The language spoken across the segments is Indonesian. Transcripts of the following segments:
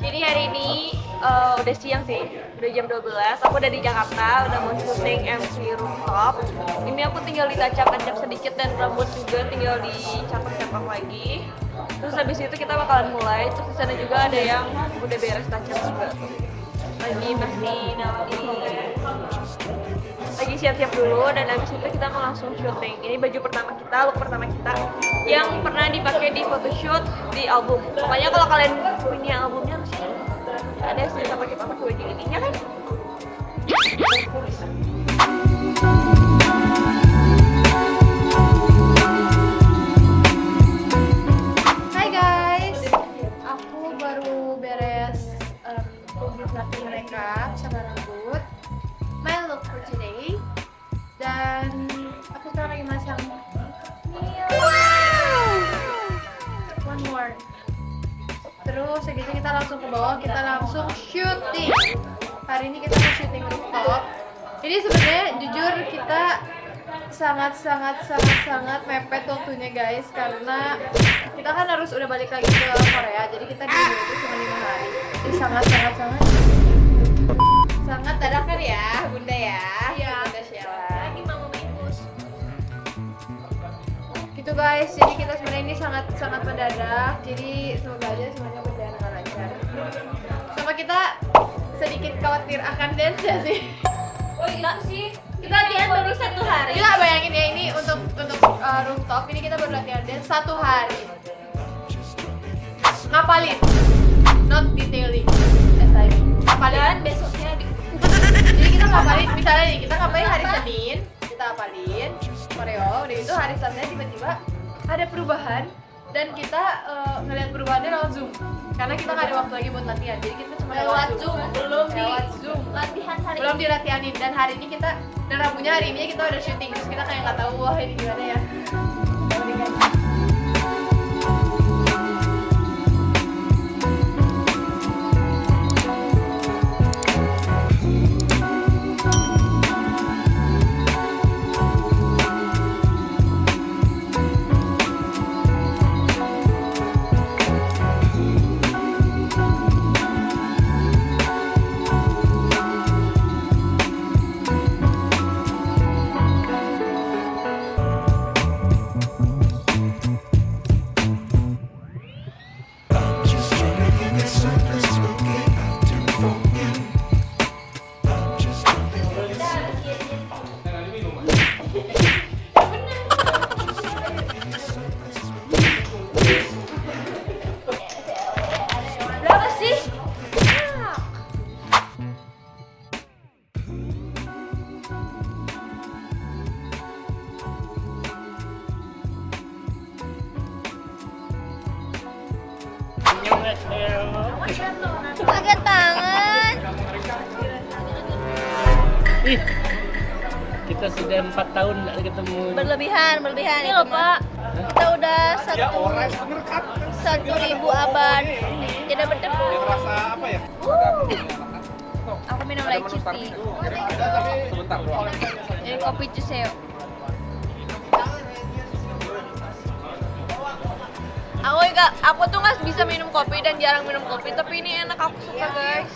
Jadi hari ini udah siang sih, udah jam 12. Aku udah di Jakarta, udah mau syuting MC Rooftop. Ini aku tinggal ditacak-tacak sedikit dan rambut juga tinggal dicapak-capak lagi. Terus habis itu kita bakalan mulai. Terus di sana juga ada yang udah beres tacak juga. Lagi bersihin, lagi siap-siap dulu dan habis itu kita mau langsung syuting. Ini baju pertama kita, look pertama kita yang pernah dipakai di photoshoot di album. Pokoknya kalau kalian punya albumnya harus ada sih kita pakai baju ini ya kan? Hai guys, aku baru beres publikasi mereka sama rambut. My look for today, dan aku sekarang lagi masang one more. Terus segitu kita langsung ke bawah, kita langsung syuting. Hari ini kita mau syuting rooftop. Jadi sebenarnya jujur kita sangat mepet waktunya guys, karena kita kan harus udah balik lagi ke Korea. Jadi kita di sini itu cuma 5 hari. Jadi sangat dadakan ya bunda ya. Iya. Bunda Sheila. Lagi mau minggus. Gitu guys. Jadi kita sebenarnya ini sangat mendadak. Jadi semoga aja semuanya berjalan dengan lancar. Sama kita sedikit khawatir akan dance ya sih. Oh iya sih. Kita latihan baru 1 hari. Kita bayangin ya, ini untuk rooftop ini kita baru latihan dance 1 hari. Ngapalin, not detailing. Ngapalin besoknya di. Jadi kita ngapalin, misalnya nih kita ngapalin hari Senin, kita ngapalin koreo. Udah itu hari Selasa tiba-tiba ada perubahan dan kita ngeliat perubahannya lewat Zoom. Karena kita nggak ada waktu lagi buat latihan, jadi kita cuma lewat Zoom. Latihan hari belum dilatihanin, dan hari ini kita dan Rabunya hari ini kita udah syuting, terus kita kayak nggak tahu wah ini gimana ya. Pakai tangan. Ih, kita sudah 4 tahun nggak ketemu. Berlebihan ini loh Pak. Kita udah 1.000 abad tidak bertemu. Rasa apa ya? Aku minum lychee tea. Sebentar doang. Ini kopi Cuseo. Aku tuh nggak bisa minum kopi dan jarang minum kopi, tapi ini enak, aku suka guys.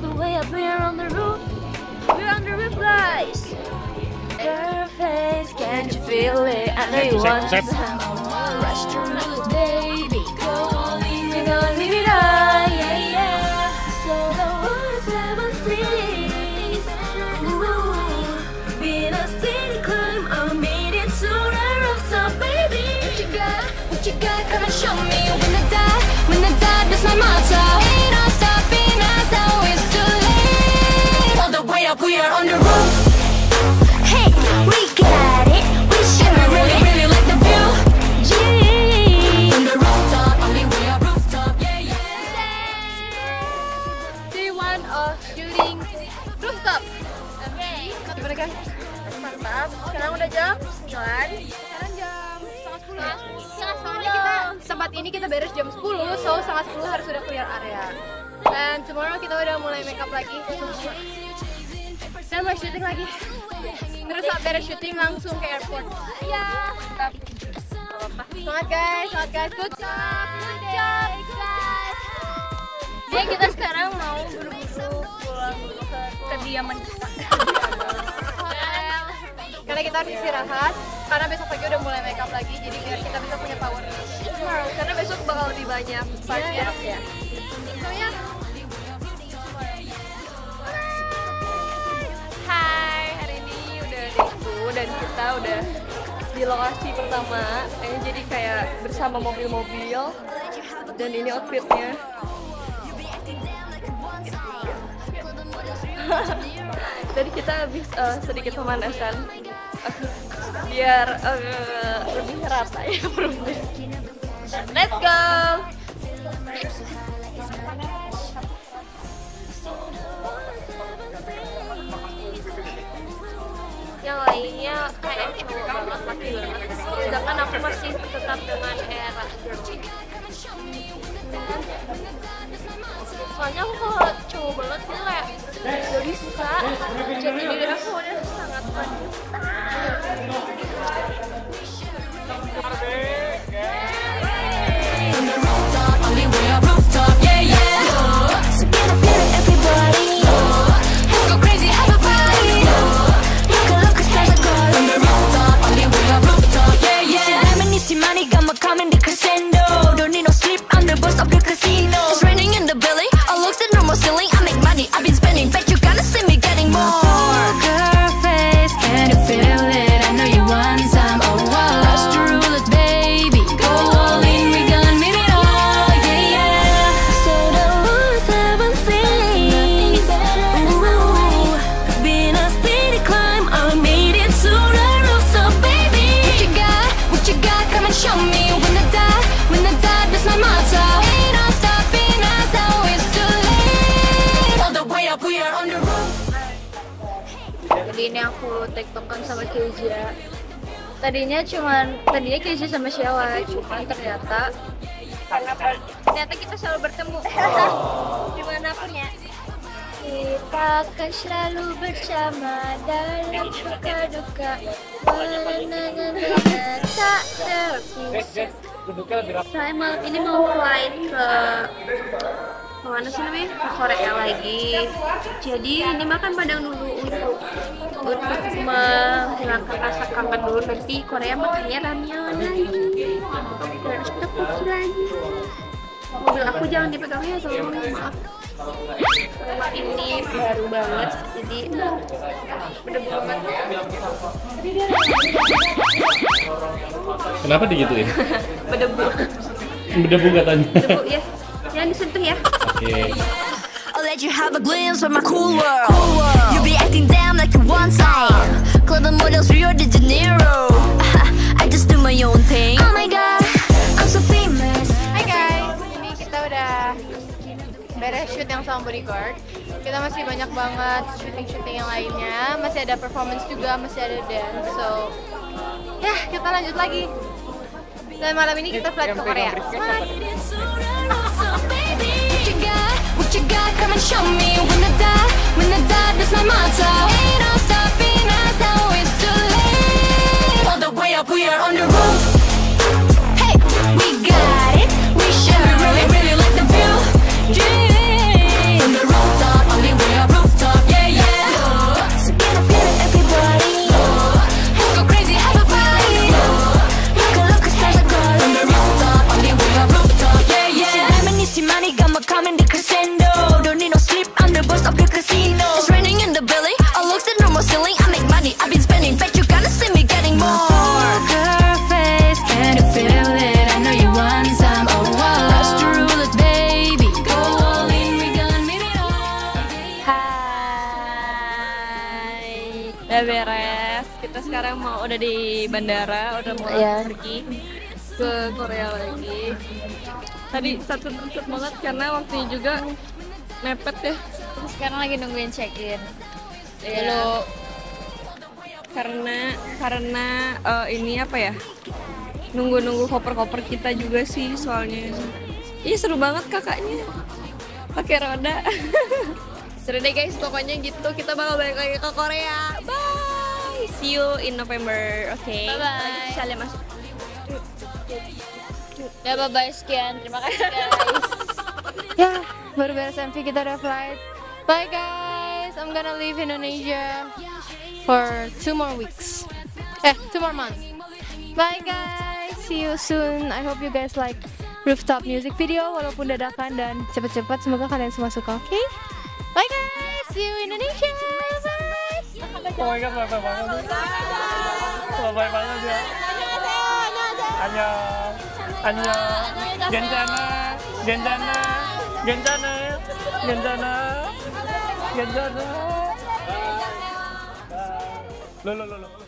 the way up, we're on the roof. We're on the roof, guys. Your face, can't you feel it? I know you want to rush to the baby. Go all in, we're gonna leave it all, yeah, yeah. So the world 7 seas. Ooh, been a steady climb, I made it to the rooftop, baby. What you got, come and show me. When the die, that's my motto. Ain't no stopping us, now it's too late. All the way up, we are on the roof. Hey, we got it. We should really, really like the view. Gee. From the rooftop, only way up rooftop, yeah, yeah. Day 1 of shooting rooftop. Gimana guys? Mantap. Sekarang udah jam 9. Sekarang jam setengah 10. Tempat ini kita beres jam 10, so setengah 10 harus sudah clear area. Dan tomorrow kita udah mulai makeup lagi. Dan mulai syuting lagi. Terus saat beres syuting langsung ke airport. Iya. Semangat guys, good job, guys. Jadi kita sekarang mau buru-buru pulang ke kediaman kita. Karena kita harus istirahat, karena besok pagi udah mulai makeup lagi, jadi biar kita bisa punya power tomorrow. Karena besok bakal lebih banyak partnya ya. So ya. Hai, hari ini udah day 2 dan kita udah di lokasi pertama. Jadi kayak bersama mobil-mobil. Dan ini outfitnya. Jadi kita habis sedikit pemanasan biar lebih rata ya perutnya. Let's go. Yang lainnya kayak cowok banget, laki banget. Sedangkan aku masih tetap dengan era girly. Soalnya aku kalau cowok banget itu kayak gak bisa. Jadi diri aku udah sangat wanita. Jadi ini aku tektokan sama Kezia. Tadinya Kezia sama Sheila, cuman ternyata kita selalu bertemu dimanapun ya. Kita akan selalu bersama dalam suka duka, tak terpisah. Saya malam ini mau flight ke mana sih namanya? Ke Korea lagi. Jadi ini makan padang dulu untuk menghilangkan rasa kangen dulu. Nanti Korea makannya ramyeon lagi. Terus tteokbokki lagi. Mobil aku jangan dipegang ya, tolong, maaf. Rumah ini baru banget, jadi berdebu banget. Kenapa digituin? Berdebu. Berdebu katanya. Berdebu ya. Jangan disentuh ya. Oke. I'll let you have a glimpse of my cool world. You be acting damn like you one time. Club and models Rio de Janeiro. I just do my own thing. Oh my god, I'm so famous. Hai guys, ini kita udah beres shoot yang sama bodyguard. Kita masih banyak banget syuting-syuting yang lainnya. Masih ada performance juga, masih ada dance. So, ya kita lanjut lagi. Dan malam ini kita flight ke Korea. What you got, come and show me. When the die, that's my motto. Ain't no stopping us, now it's too late. All the way up, we are on the roof. Hey, we got it, we should really, really like the view. Yeah. From the rooftop, only Filipino. Don't need no sleep, I'm the boss of the casino. It's raining in the building, all looks at normal ceiling. I make money, I've been spending, bet you gonna see me getting more. Poker face, can you feel it? I know you want some, oh wow. Rush to rule it, baby. Go all in, we gonna meet it all. Hai. Udah beres. Kita sekarang udah di bandara, udah mau pergi ke Korea lagi. Tadi satu banget karena waktunya juga mepet ya. Terus sekarang lagi nungguin check-in. Dulu karena ini apa ya? Nunggu koper-koper kita juga sih soalnya. Ih seru banget kakaknya. Pakai roda. Seru deh guys, pokoknya gitu. Kita bakal balik lagi ke Korea. Bye. See you in November. Oke. Bye-bye. Kalian masuk. Ya bye-bye sekian. Terima kasih guys. Ya, baru beres MV kita udah flight. Bye guys, I'm gonna leave Indonesia for 2 more weeks. 2 more months. Bye guys, see you soon. I hope you guys like rooftop music video walaupun dadakan dan cepet-cepet. Semoga kalian semua suka, oke? Bye guys, see you Indonesia. Bye. Oh my god, bye banget. Bye banget ya. Annyeong. Genjana. Lo.